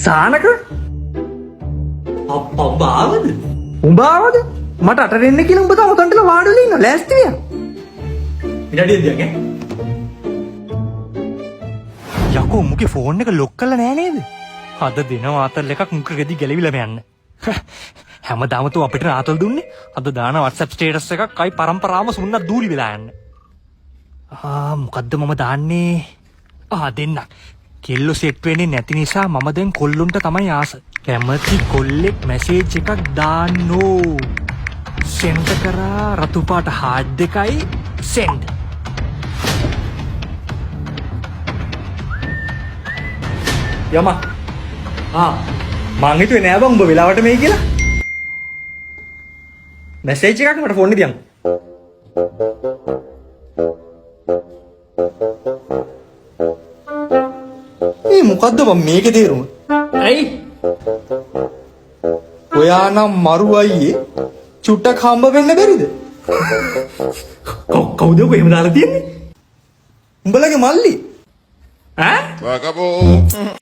සානක අබ්බාවද? උඹ ආවද? මට අට දෙන්න කියලා උඹ තාම උතන්ටලා වාඩි වෙලා ඉන්න ලෑස්ති විය. ඉඩඩිය දියගේ. යකෝ මුගේ ෆෝන් එක ලොක් කරලා නෑ නේද? අද දින ආතල් එකක් මුඛෙදි ගැලවිලා යන්න. හැමදාම තෝ අපිට ආතල් දුන්නේ. අද දාන WhatsApp ස්ටේටස් එකක් අයි පරම්පරාවම සුන්නක් දූලි වෙලා යන්න. මොකද්ද මම දාන්නේ? දෙන්න. කෙල්ලෝ සෙට් වෙන්නේ නැති නිසා මම දැන් කොල්ලුන්ට තමයි ආස. කැමති කොල්ලෙක් මැසේජ් එකක් දාන්නෝ. සෙන්ඩ් කරා රතු පාට හાર્ට් දෙකයි සෙන්ඩ්. යම මං හිතුවේ නෑ බං උඹ වෙලාවට මේ කියලා. මැසේජ් එකක් මට ෆෝන් එකේ දියන්. මේ මොකද්ද බං මේකේ තේරුම? ඇයි? ඔයා නම් මරු අයියේ චුට්ටක් හම්බ වෙන්න බැරිද? කවුද ඔක එහෙම දාලා තියන්නේ? උඹලගේ මල්ලි ඈ? Vagabundo.